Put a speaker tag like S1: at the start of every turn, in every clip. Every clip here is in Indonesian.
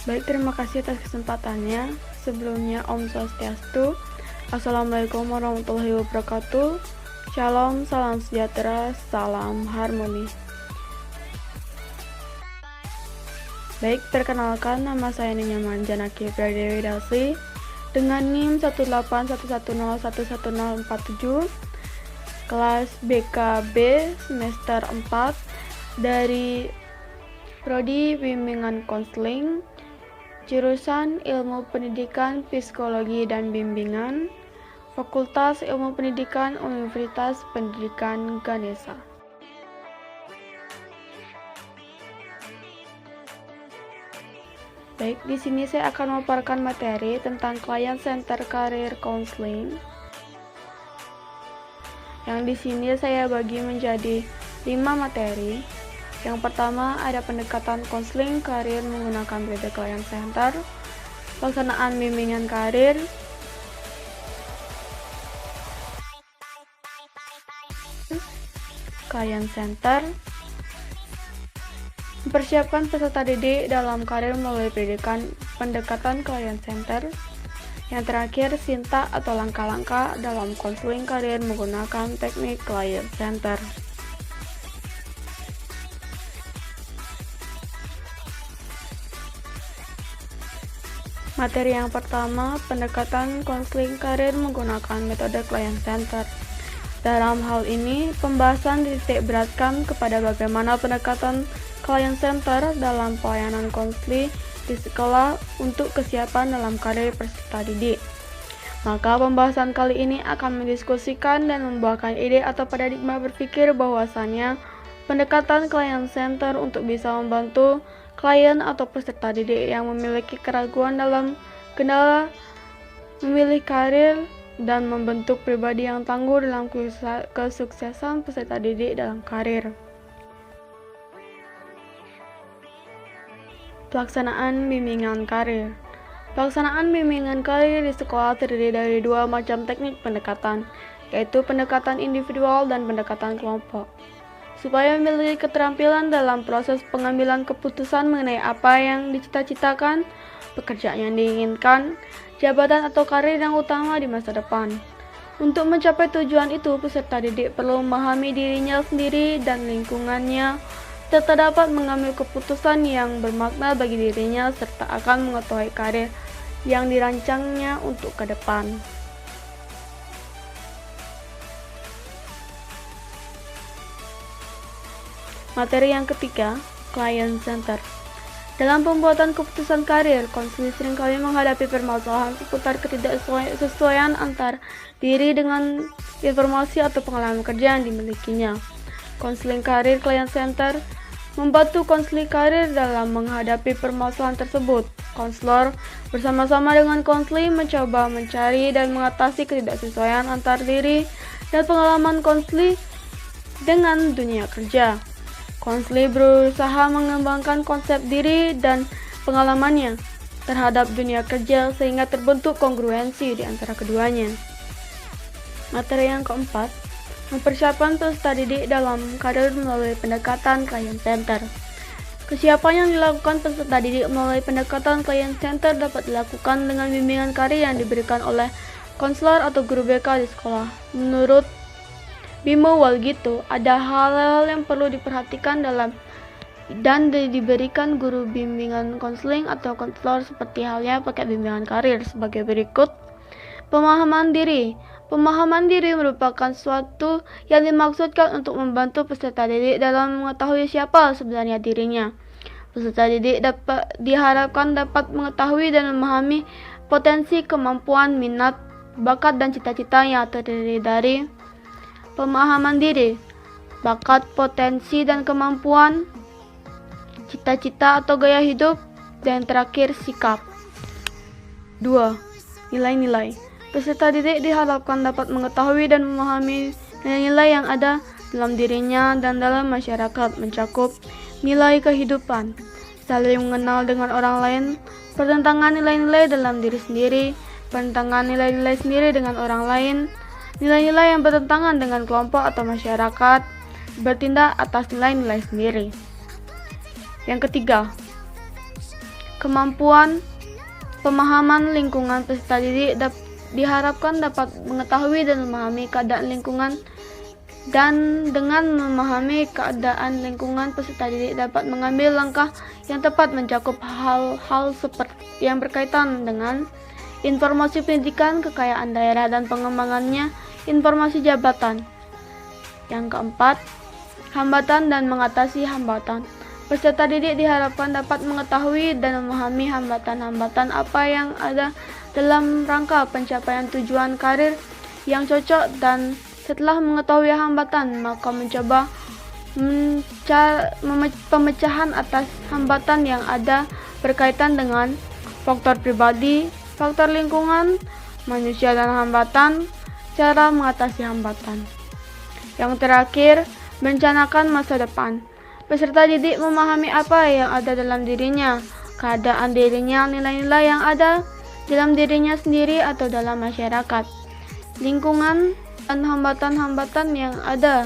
S1: Baik, terima kasih atas kesempatannya. Sebelumnya, Om Swastiastu. Assalamualaikum warahmatullahi wabarakatuh. Shalom, salam sejahtera, salam harmoni. Baik, perkenalkan, nama saya Ninyaman Janaki Pradewi Dasri dengan NIM 18101101147, kelas BKB semester 4 dari Prodi Bimbingan Konseling, jurusan Ilmu Pendidikan, Psikologi dan Bimbingan, Fakultas Ilmu Pendidikan, Universitas Pendidikan Ganesha. Baik, di sini saya akan memaparkan materi tentang Client Center Career Counseling. Yang di sini saya bagi menjadi 5 materi. Yang pertama ada pendekatan konseling karir menggunakan metode Client Center, pelaksanaan bimbingan karir, Client Center, mempersiapkan peserta didik dalam karir melalui pendidikan pendekatan Client Center. Yang terakhir, sintak atau langkah-langkah dalam konseling karir menggunakan teknik Client Center. Materi yang pertama, pendekatan konseling karir menggunakan metode Client Center. Dalam hal ini, pembahasan dititik beratkan kepada bagaimana pendekatan Client Center dalam pelayanan konseling di sekolah untuk kesiapan dalam karir peserta didik. Maka pembahasan kali ini akan mendiskusikan dan membuahkan ide atau paradigma berpikir bahwasannya pendekatan Client Center untuk bisa membantu klien atau peserta didik yang memiliki keraguan dalam kendala memilih karir dan membentuk pribadi yang tangguh dalam kesuksesan peserta didik dalam karir. Pelaksanaan bimbingan karir. Pelaksanaan bimbingan karir di sekolah terdiri dari 2 macam teknik pendekatan, yaitu pendekatan individual dan pendekatan kelompok. Supaya memiliki keterampilan dalam proses pengambilan keputusan mengenai apa yang dicita-citakan, pekerjaan yang diinginkan, jabatan atau karir yang utama di masa depan. Untuk mencapai tujuan itu, peserta didik perlu memahami dirinya sendiri dan lingkungannya, serta dapat mengambil keputusan yang bermakna bagi dirinya serta akan mengetahui karir yang dirancangnya untuk ke depan. Materi yang ketiga, Client Center. Dalam pembuatan keputusan karir, konseling seringkali menghadapi permasalahan seputar ketidaksesuaian antar diri dengan informasi atau pengalaman kerja yang dimilikinya. Konseling karir Client Center membantu konseling karir dalam menghadapi permasalahan tersebut. Konselor bersama-sama dengan konseling mencoba mencari dan mengatasi ketidaksesuaian antar diri dan pengalaman konseling dengan dunia kerja. Konseling berusaha mengembangkan konsep diri dan pengalamannya terhadap dunia kerja sehingga terbentuk kongruensi di antara keduanya. Materi yang keempat, mempersiapkan peserta didik dalam karir melalui pendekatan Client Center. Kesiapan yang dilakukan peserta didik melalui pendekatan Client Center dapat dilakukan dengan bimbingan karir yang diberikan oleh konselor atau guru BK di sekolah. Menurut Bimo Walgito, ada hal-hal yang perlu diperhatikan dalam dan diberikan guru bimbingan konseling atau konselor seperti halnya paket bimbingan karir sebagai berikut. Pemahaman diri. Pemahaman diri merupakan sesuatu yang dimaksudkan untuk membantu peserta didik dalam mengetahui siapa sebenarnya dirinya. Peserta didik diharapkan dapat mengetahui dan memahami potensi, kemampuan, minat, bakat, dan cita-cita yang terdiri dari pemahaman diri, bakat, potensi, dan kemampuan, cita-cita atau gaya hidup, dan terakhir sikap. 2. Nilai-nilai. Peserta didik diharapkan dapat mengetahui dan memahami nilai-nilai yang ada dalam dirinya dan dalam masyarakat, mencakup nilai kehidupan, saling mengenal dengan orang lain, pertentangan nilai-nilai dalam diri sendiri, pertentangan nilai-nilai sendiri dengan orang lain, nilai-nilai yang bertentangan dengan kelompok atau masyarakat, bertindak atas nilai-nilai sendiri. Yang ketiga, Kemampuan pemahaman lingkungan peserta didik diharapkan dapat mengetahui dan memahami keadaan lingkungan, dan dengan memahami keadaan lingkungan peserta didik dapat mengambil langkah yang tepat mencakup hal-hal seperti yang berkaitan dengan informasi pendidikan, kekayaan daerah dan pengembangannya, informasi jabatan. Yang keempat, hambatan dan mengatasi hambatan. Peserta didik diharapkan dapat mengetahui dan memahami hambatan-hambatan apa yang ada dalam rangka pencapaian tujuan karir yang cocok, dan setelah mengetahui hambatan, maka mencoba pemecahan atas hambatan yang ada berkaitan dengan faktor pribadi, faktor lingkungan, manusia dan hambatan, cara mengatasi hambatan. Yang terakhir, merencanakan masa depan. Peserta didik memahami apa yang ada dalam dirinya, keadaan dirinya, nilai-nilai yang ada dalam dirinya sendiri atau dalam masyarakat, lingkungan, dan hambatan-hambatan yang ada.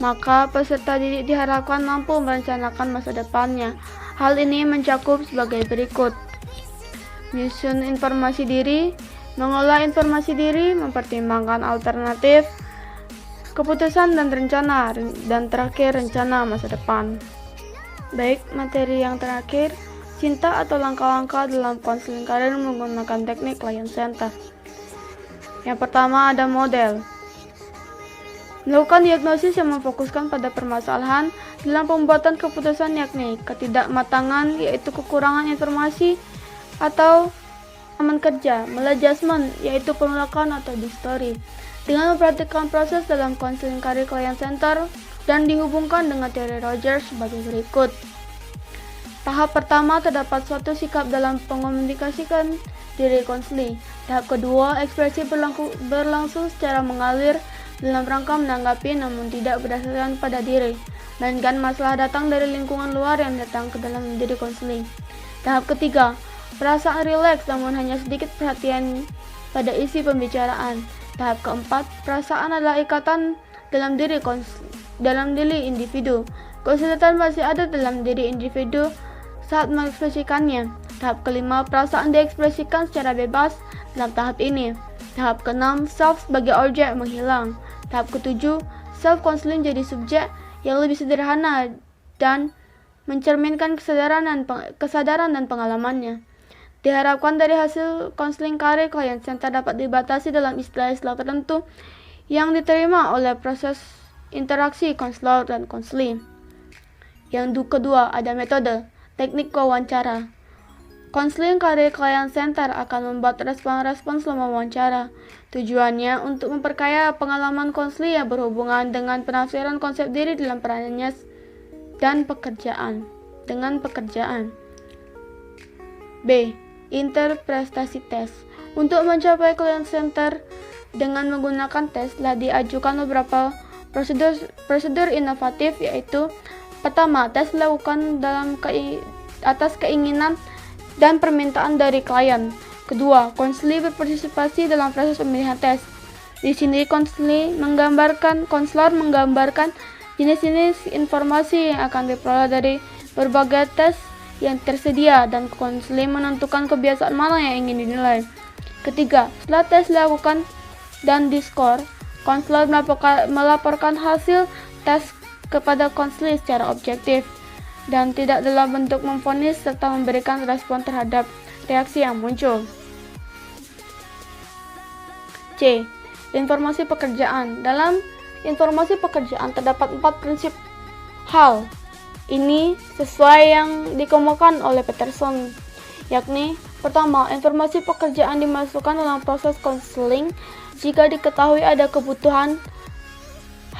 S1: Maka peserta didik diharapkan mampu merencanakan masa depannya. Hal ini mencakup sebagai berikut: menyusun informasi diri, mengolah informasi diri, mempertimbangkan alternatif, keputusan dan rencana, dan terakhir rencana masa depan. Baik, materi yang terakhir, cinta atau langkah-langkah dalam konseling karir menggunakan teknik client center. Yang pertama ada model. Melakukan diagnosis yang memfokuskan pada permasalahan dalam pembuatan keputusan, yakni ketidakmatangan, yaitu kekurangan informasi atau pengalaman kerja, maladjustment, yaitu penolakan atau distori. Dengan memperhatikan proses dalam konseling karir client center dan dihubungkan dengan teori Rogers sebagai berikut. Tahap pertama, terdapat suatu sikap dalam mengomunikasikan diri konseling. Tahap kedua, ekspresi berlangsung secara mengalir dalam rangka menanggapi namun tidak berdasarkan pada diri, melainkan masalah datang dari lingkungan luar yang datang ke dalam diri konseling. Tahap ketiga, perasaan rileks namun hanya sedikit perhatian pada isi pembicaraan. Tahap keempat, perasaan adalah ikatan dalam diri individu. Kesulitan masih ada dalam diri individu saat mengekspresikannya. Tahap kelima, perasaan diekspresikan secara bebas dalam tahap ini. Tahap keenam, self sebagai objek menghilang. Tahap ketujuh, self counseling jadi subjek yang lebih sederhana dan mencerminkan kesadaran dan pengalamannya. Diharapkan dari hasil konseling karir client center dapat dibatasi dalam istilah-istilah tertentu yang diterima oleh proses interaksi konselor dan konseling. Yang kedua, ada metode, teknik wawancara. Konseling karir client center akan membuat respon-respon selama wawancara. Tujuannya untuk memperkaya pengalaman konseling yang berhubungan dengan penafsiran konsep diri dalam perannya dan pekerjaan. B. Interpretasi tes. Untuk mencapai client center dengan menggunakan tes, telah diajukan beberapa prosedur inovatif, yaitu pertama, tes dilakukan atas keinginan dan permintaan dari klien. Kedua, konseling berpartisipasi dalam proses pemilihan tes. Di sini konselor menggambarkan jenis-jenis informasi yang akan diperoleh dari berbagai tes yang tersedia, dan konseling menentukan kebiasaan mana yang ingin dinilai. Ketiga, setelah tes dilakukan dan diskor, konselor melaporkan hasil tes kepada konseling secara objektif dan tidak dalam bentuk memvonis serta memberikan respon terhadap reaksi yang muncul. C. Informasi pekerjaan. Dalam informasi pekerjaan terdapat 4 prinsip hal. Ini sesuai yang dikemukakan oleh Peterson, yakni pertama, informasi pekerjaan dimasukkan dalam proses konseling jika diketahui ada kebutuhan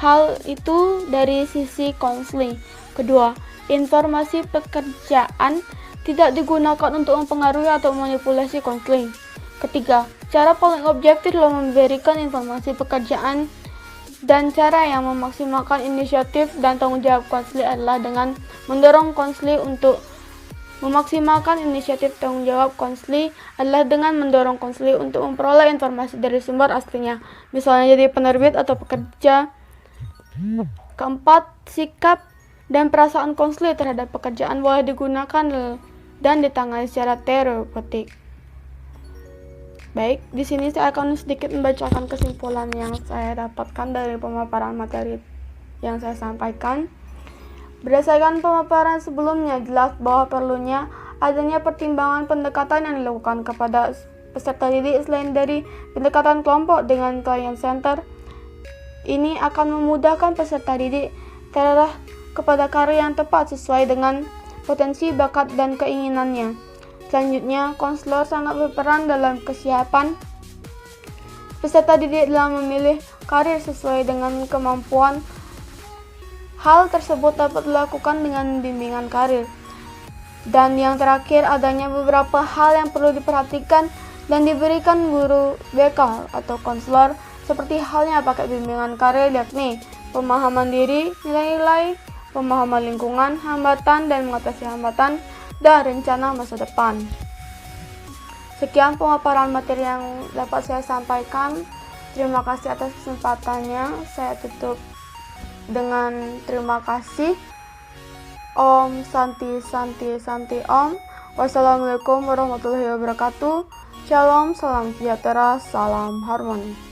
S1: hal itu dari sisi konseling. Kedua, informasi pekerjaan tidak digunakan untuk mempengaruhi atau memanipulasi konseling. Ketiga, cara paling objektif dalam memberikan informasi pekerjaan dan cara yang memaksimalkan inisiatif dan tanggung jawab konseling adalah dengan mendorong konseling untuk memaksimalkan inisiatif tanggung jawab konseling untuk memperoleh informasi dari sumber aslinya, misalnya jadi penerbit atau pekerja. Keempat, sikap dan perasaan konseling terhadap pekerjaan boleh digunakan dan ditangani secara terapeutik. Baik, di sini saya akan sedikit membacakan kesimpulan yang saya dapatkan dari pemaparan materi yang saya sampaikan. Berdasarkan pemaparan sebelumnya, jelas bahwa perlunya adanya pertimbangan pendekatan yang dilakukan kepada peserta didik selain dari pendekatan kelompok dengan client center. Ini akan memudahkan peserta didik terarah kepada karya yang tepat sesuai dengan potensi, bakat, dan keinginannya. Selanjutnya, konselor sangat berperan dalam kesiapan peserta didik dalam memilih karir sesuai dengan kemampuan. Hal tersebut dapat dilakukan dengan bimbingan karir. Dan yang terakhir, adanya beberapa hal yang perlu diperhatikan dan diberikan guru BK atau konselor, seperti halnya pakai bimbingan karir, yakni pemahaman diri, nilai-nilai, pemahaman lingkungan, hambatan dan mengatasi hambatan, dan rencana masa depan. Sekian pemaparan materi yang dapat saya sampaikan. Terima kasih atas kesempatannya. Saya tutup dengan terima kasih. Om Santi Santi Santi Om. Wassalamualaikum warahmatullahi wabarakatuh. Shalom, salam sejahtera, salam harmoni.